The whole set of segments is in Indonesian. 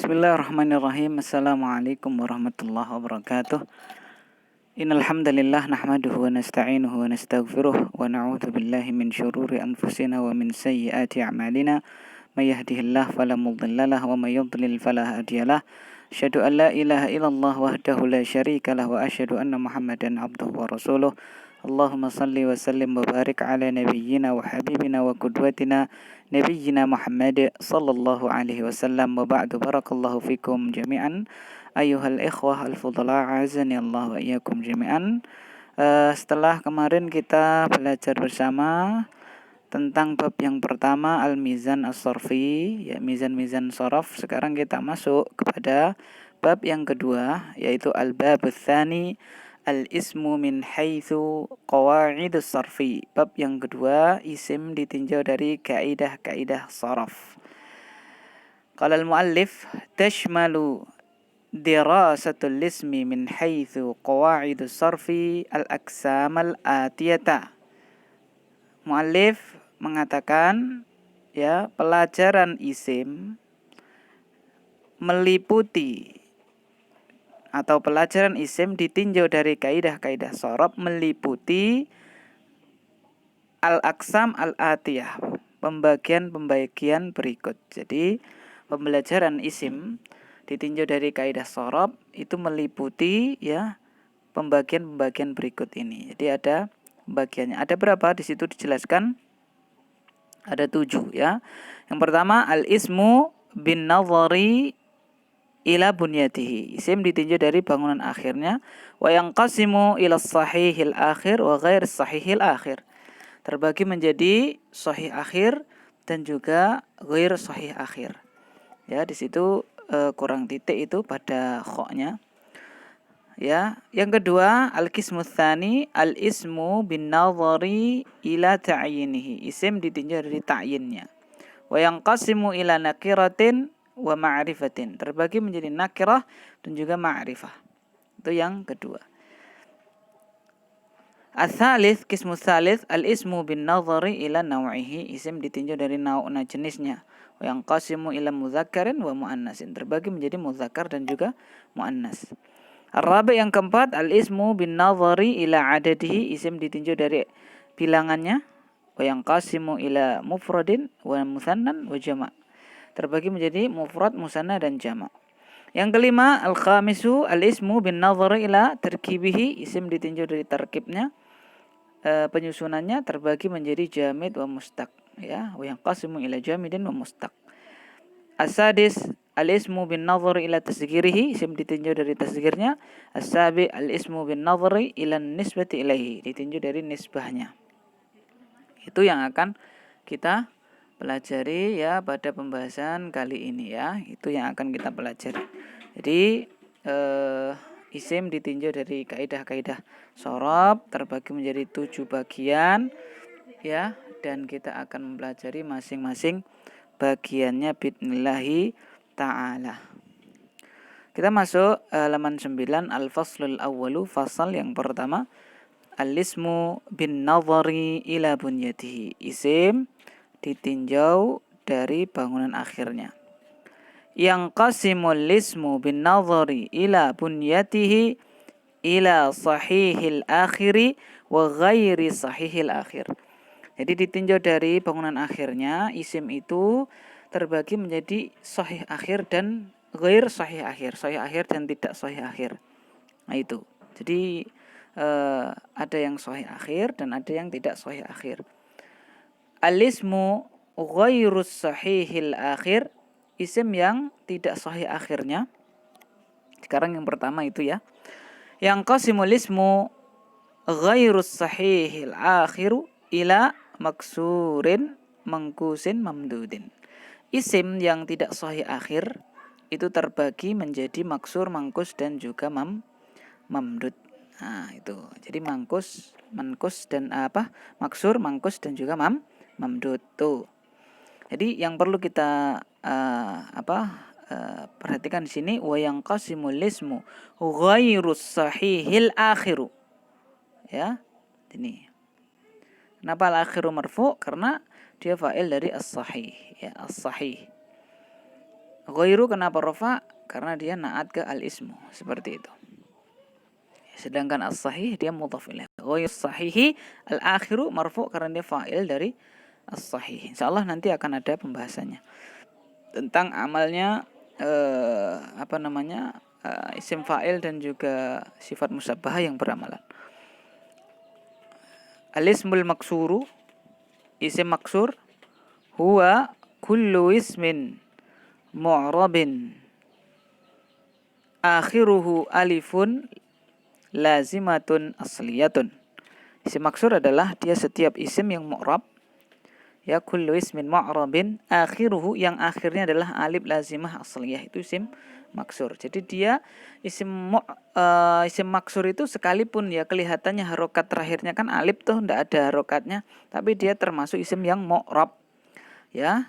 Bismillahirrahmanirrahim. Assalamualaikum warahmatullahi wabarakatuh. Innal hamdalillah nahmaduhu wa nasta'inuhu wa nastaghfiruh wa na'udzu billahi min syururi anfusina wa min sayyiati a'malina. May yahdihillahu fala mudhillalah wa may yudlil fala hadiyalah. Asyhadu an la ilaha illallah wahdahu la syarikalah wa asyhadu anna Muhammadan abduhu wa rasuluh. Allahumma salli wa sallim wa barik ala nabiyyina wa habibina wa qudwatina nabiyyina Muhammad sallallahu alaihi wasallam. Wa ba'du, barakallahu fikum jami'an ayyuhal ikhwah al-fudala, azani Allah wa iyyakum jami'an. Setelah kemarin kita belajar bersama tentang bab yang pertama, al-mizan as-sarfi, ya, mizan-mizan sharaf. Sekarang kita masuk kepada bab yang kedua, yaitu al-bab ats-tsani, al-ismu min haitsu qawaidus sarfi. Bab yang kedua, isim ditinjau dari kaidah-kaidah sharaf. Qala al-muallif tashmalu dirasatul ismi min haitsu qawaidus sarfi al-aqsam al-atiyata. Muallif mengatakan, ya, pelajaran isim meliputi atau pelajaran isim ditinjau dari kaidah-kaidah sharaf meliputi al-aqsam al-atiyah, pembagian-pembagian berikut. Jadi pembelajaran isim ditinjau dari kaidah sharaf itu meliputi, ya, pembagian-pembagian berikut ini. Jadi ada bagiannya. Ada berapa? Di situ dijelaskan ada 7, ya. Yang pertama, al-ismu bin nazari ila bunyatihi. Isim ditinjau dari bangunan akhirnya. Wa yanqasimu ila sahihil akhir wa ghair sahihil akhir. Terbagi menjadi sahih akhir dan juga ghair sahih akhir. Ya, di situ kurang titik itu pada kha-nya. Ya, yang kedua, al-qismu tsani, al-ismu bin nazari ila ta'yinihi. Isim ditinjau dari ta'yinnya. Wa yanqasimu ila nakiratin wa ma'rifatin. Terbagi menjadi nakirah dan juga ma'rifah. Itu yang kedua. Ats-tsalits, qismu tsalits, al-ismu bin nazari ila naw'ihi. Isim ditinjau dari nauna jenisnya. Wa yanqasimu ila mudzakkarin wa muannasin. Terbagi menjadi mudzakkar dan juga muannas. Ar-rabi', yang keempat, al-ismu bin nazari ila adadihi. Isim ditinjau dari bilangannya. Wa yanqasimu ila mufradin wa mutsannan wa jama'. Terbagi menjadi mufrad, musanna dan jama'. Yang kelima, al-khamisu, al-ismu bin nazari ila tarkibihi. Isim ditinjau dari tarkibnya, penyusunannya. Terbagi menjadi jamid wa mustaq, ya. Wa yanqasimu ila jamidin wa mustaq. As-sadis, al-ismu bin nazari ila tasghirihi. Isim ditinjau dari tasghirnya. As-sabi, al-ismu bin nazari ila nisbati ilaihi. Ditinjau dari nisbahnya. Itu yang akan kita pelajari, ya, pada pembahasan kali ini, ya. Itu yang akan kita pelajari. Jadi isim ditinjau dari kaidah-kaidah sharaf, terbagi menjadi 7 bagian, ya, dan kita akan mempelajari masing-masing bagiannya biidznillah ta'ala. Kita masuk halaman 9, al-faslul awwalu, fasal yang pertama, al-ismu bin nazari ila bunyatihi. Isim ditinjau dari bangunan akhirnya. Yang qasimul ismu bin nazari ila bunyatihi ila sahihil akhiri wa ghairi sahihil akhir. Jadi ditinjau dari bangunan akhirnya, isim itu terbagi menjadi sahih akhir dan ghair sahih akhir. Sahih akhir dan tidak sahih akhir. Nah, itu. Jadi ada yang sahih akhir dan ada yang tidak sahih akhir. Al-ismu ghairus sahihil akhir, isim yang tidak sahih akhirnya. Sekarang yang pertama itu, ya. Yang qasimul ismu ghairus sahihil akhiru ila maksurin mangkusin mamdudin. Isim yang tidak sahih akhir itu terbagi menjadi maksur, mangkus dan juga mamdud. Nah, itu. Jadi mangkus, mankus dan maksur, mangkus dan juga mamdud tuh. Jadi yang perlu kita perhatikan di sini, wa yanqasimul ismu ghairus sahihil akhiru. Ya, ini. Kenapa al-akhiru marfu? Karena dia fa'il dari as-sahih, ya, as-sahih. Ghairu kenapa rofa? Karena dia naat ke al-ismu, seperti itu. Sedangkan as-sahih dia mudhaf ilaih. Ghairu sahihi al-akhiru marfu karena dia fa'il dari as-sahih. Insyaallah nanti akan ada pembahasannya tentang amalnya isim fa'il dan juga sifat musabbahah yang beramalan. Al-ismul maksuru, isim maksur, huwa kullu ismin mu'rabin akhiruhu alifun lazimatun asliyatun. Isim maksur adalah dia setiap isim yang mu'rab, ya, kullu ismin mu'rabin akhiruhu, yang akhirnya adalah alif lazimah asliyah, itu isim maksur. Jadi dia isim maksur itu sekalipun ya kelihatannya harokat terakhirnya kan alif tuh, ndak ada harokatnya, tapi dia termasuk isim yang mu'rab, ya.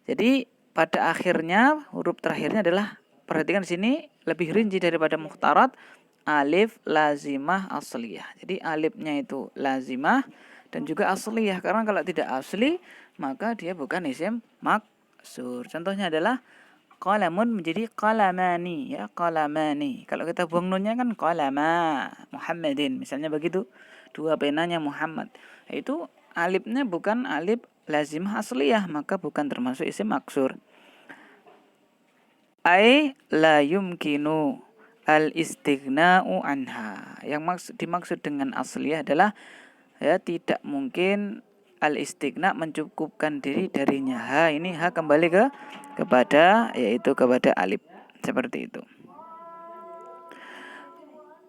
Jadi pada akhirnya huruf terakhirnya adalah, perhatikan di sini lebih rinci daripada mukhtarat, alif lazimah asliyah. Jadi alifnya itu lazimah dan juga asliyah, karena kalau tidak asli maka dia bukan isim maksur. Contohnya adalah qalamun menjadi qalamani, ya, qalamani. Kalau kita buang nunnya kan qalama Muhammadin, misalnya begitu, dua penanya Muhammad. Itu alifnya bukan alif lazimah asliyah, maka bukan termasuk isim maksur. Ai la yumkinu al-istighna'u anha. Yang dimaksud dengan asliyah adalah, ya, tidak mungkin al-istighna, mencukupkan diri darinya. Ini kembali kepada alif, seperti itu.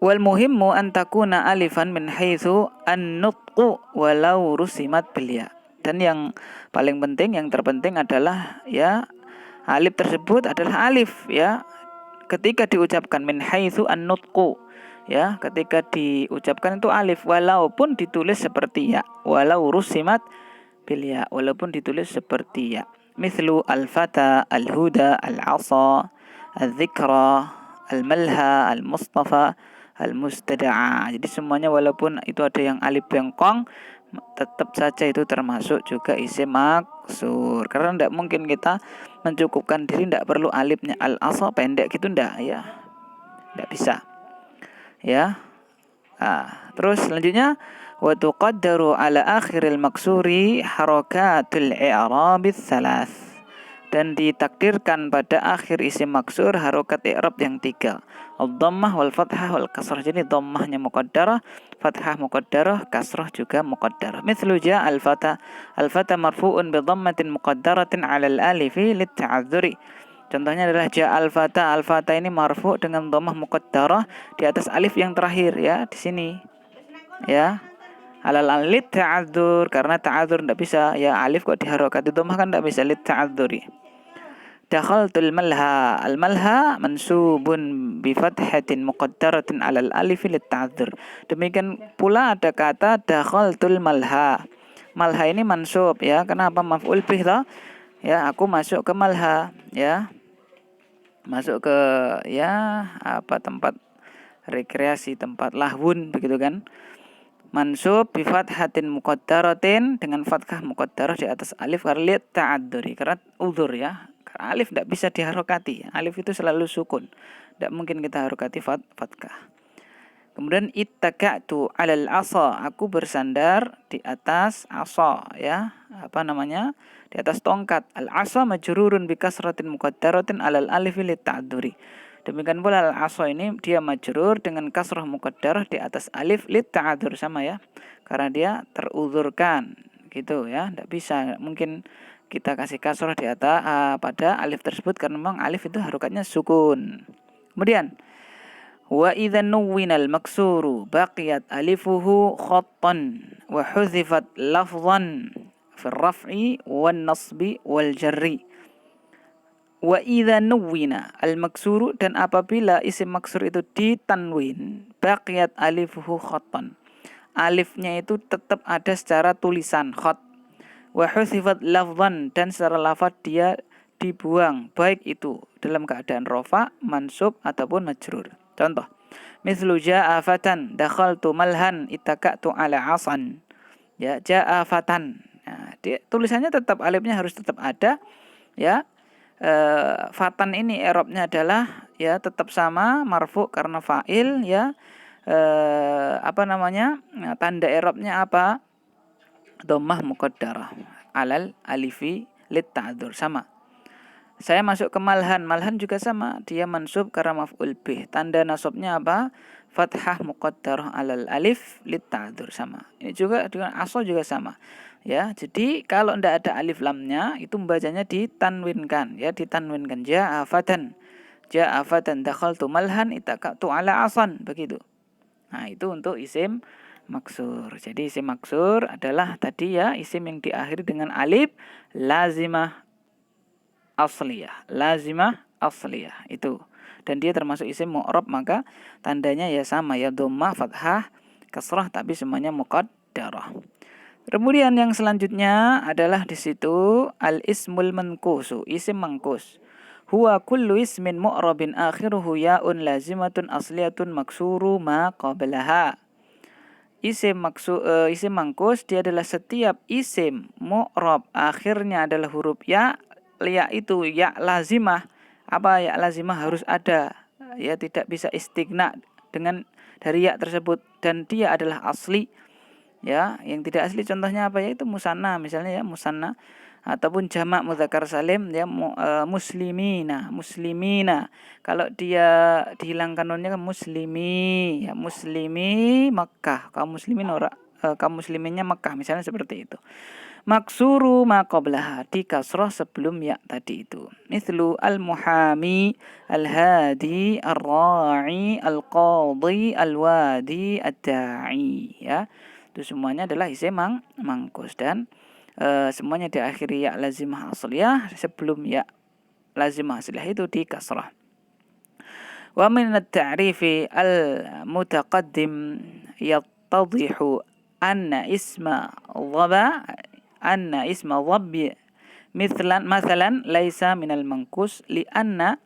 Wal muhimmu an takuna alifan min haitsu an-nutqu walau rusimat bil ya. Dan yang paling penting, yang terpenting adalah, ya, alif tersebut adalah alif, ya, ketika diucapkan, min haitsu an-nutqu, ya, ketika diucapkan itu alif walaupun ditulis seperti ya, walau rusimat bil ya, walaupun ditulis seperti ya. Mithlu al-fata, al-huda, al-asa, al-dzikra, al-malha, al-mustafa, al-mustada'a. Jadi semuanya walaupun itu ada yang alif bengkong, tetap saja itu termasuk juga isim maksur. Karena tidak mungkin kita mencukupkan diri, tidak perlu alifnya al-asa pendek gitu, ndak, ya, tidak bisa, ya. Terus selanjutnya, wa tuqaddaru ala akhiril maksuri harakatul i'rabits tsalas. Dan ditakdirkan pada akhir isim maksur harokat i'rab yang 3, ad-dhammah wal fathah wal kasrah. Jadi dhammahnya muqaddarah, fathah muqaddarah, kasrah juga muqaddarah. Mithlu ja al-fata, al-fata marfu'un bi dhammatin muqaddaratin 'ala al-alifi lit-ta'adzuri. Contohnya adalah ja al-fata, al-fata ini marfu' dengan dhammah muqaddarah di atas alif yang terakhir, ya, di sini, ya, alal lit ta'adzur, karena ta'adzur tidak bisa, ya, alif kok diharokati dhammah kan tidak bisa, lit ta'adzuri. Dakhaltul malha, al-malha mansubun bi fathatin muqaddaratin alal alif lit ta'adzur. Demikian pula ada kata dakhaltul malha. Malha ini mansub, ya, kenapa maf'ul bih toh? Ya, aku masuk ke malha, ya, masuk ke, ya, tempat rekreasi, tempat lahwun, begitu kan. Mansub bi fathatin muqaddaratin, dengan fathah muqaddarah di atas alif karena ta'adzuri, karena uzur, ya. Karena alif tidak bisa diharokati. Alif itu selalu sukun. Tidak mungkin kita harokati fathah. Kemudian ittaka'tu 'alal 'asa, aku bersandar di atas 'asa, ya. Di atas tongkat. Al-'asa majrurun bi kasratin muqaddaratin 'alal alif lit ta'adzuri. Demikian pula al-'asa ini dia majrur dengan kasrah muqaddarah di atas alif lit ta'adzur, sama, ya. Karena dia teruzurkan, gitu, ya. Tidak bisa mungkin kita kasih kasrah di atas pada alif tersebut karena memang alif itu harokatnya sukun. Kemudian wa idza nuwinal maksuru baqiyat alifuhu khattan wa huzifat lafzan fi raf'i wan nasbi wal jarri. Wa idza nuwina al-maksuru, dan apabila isim maksur itu ditanwin, baqiyat alifuhu khattan, alifnya itu tetap ada secara tulisan khat, wa husifat lafzan, dan secara lafaz dia dibuang, baik itu dalam keadaan rafa, mansub ataupun majrur. Contoh, mithlu jaa fatan dakhaltu malhan ittaka'tu ala asan. Ya, jaa fatan. Nah, tulisannya tetap alifnya harus tetap ada, ya. fatan ini i'rabnya adalah ya tetap sama marfu karena fa'il ya. Tanda i'rabnya apa? Dhammah muqaddarah alal alifi lit ta'dzur, sama. Saya masuk ke malhan. Malhan juga sama, dia mansub karena maf'ul bih. Tanda nasabnya apa? Fathah muqaddarah alal alif lit ta'dzur, sama. Ini juga dengan asal juga sama. Ya, jadi kalau ndak ada alif lamnya itu membacanya ditanwinkan, ya, ditanwinkan. Ja'a fatan. Ja'a fatan dakhaltu malhan ittaqatu ala asan, begitu. Nah, itu untuk isim maksur. Jadi isim maksur adalah tadi ya isim yang diakhiri dengan alif lazimah asliyah itu. Dan dia termasuk isim mu'rab, maka tandanya ya sama ya, dhammah, fathah, kasrah, tapi semuanya muqaddarah. Kemudian yang selanjutnya adalah di situ al-ismul mankusu, isim mangkus. Huwa kullu ismin mu'rabin akhiruhu ya'un lazimatun asliyatun maksuru ma qablaha. Isim mangkus dia adalah setiap isim mu'rab akhirnya adalah huruf ya. Ya itu ya lazimah. Apa ya lazimah? Harus ada. Ya, tidak bisa istighna dengan dari ya tersebut, dan dia adalah asli. Ya, yang tidak asli contohnya apa? Yaitu musanna, misalnya ya musanna, ataupun jamak mudzakkar salim ya, muslimina. Kalau dia dihilangkan nunnya ke muslimi, ya muslimi Makkah, kaum muslimin kaum musliminnya Makkah, misalnya seperti itu. Maksuru ma qablaha, di kasrah sebelum ya tadi itu. Mithlu al-muhami, al-hadi, ar-ra'i, al-qadhi, al-wadi, ad-da'i, ya. Itu semuanya adalah isim mangkus, dan semuanya diakhiri ya lazimah asliyah sebelum ya lazimah asliyah itu di kasrah. Wa min at-ta'rifi al-mutaqaddim yattadhihu anna isma dhabbi mathalan laisa minal mankus li'anna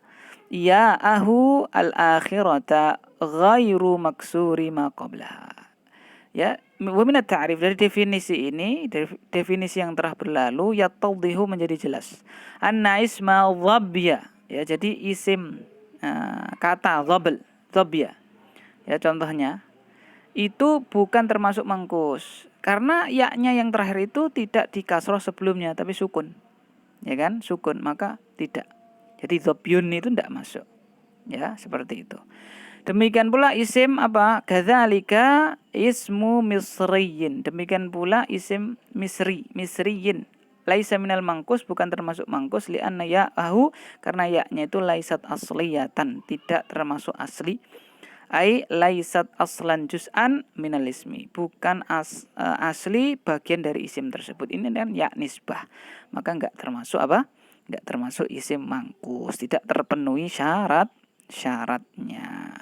ya'ahu al-akhirata ghairu maksuri ma qablaha. Ya, wa min at-ta'rif, dari definisi ini, dari definisi yang telah berlalu, yattadhihu menjadi jelas. Anna isma dhabbiya, ya, jadi isim kata dhabbiya. Ya, contohnya itu bukan termasuk mangkus karena ya-nya yang terakhir itu tidak di kasroh sebelumnya tapi sukun, ya kan, sukun, maka tidak. Jadi dhabbyun itu tidak masuk, ya, seperti itu. Demikian pula isim apa? Kadzalika ismu misriyin. Demikian pula isim misriyin. Laisa minal mangkus, bukan termasuk mangkus, li'anna ya'ahu, karena ya-nya itu laisat asliyatan, tidak termasuk asli. Ai laisat aslan juz'an minal ismi, bukan asli bagian dari isim tersebut. Ini kan ya nisbah, maka enggak termasuk apa? Enggak termasuk isim mangkus, tidak terpenuhi syaratnya.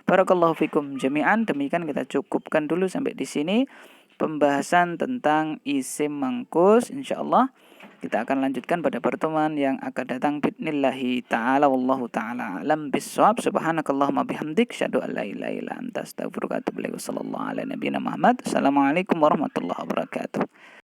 Barakallahu fikum jami'an. Demikian kita cukupkan dulu sampai di sini pembahasan tentang isim mangkus. Insyaallah kita akan lanjutkan pada pertemuan yang akan datang biidznillah taala. Wallahu taala alam bissawab. Subhanakallahumma bihamdik asyhadu an la ilaha illa anta astaghfiruka wa atubu ilaik. Wassallallahu ala nabiyyina Muhammad. Assalamualaikum warahmatullahi wabarakatuh.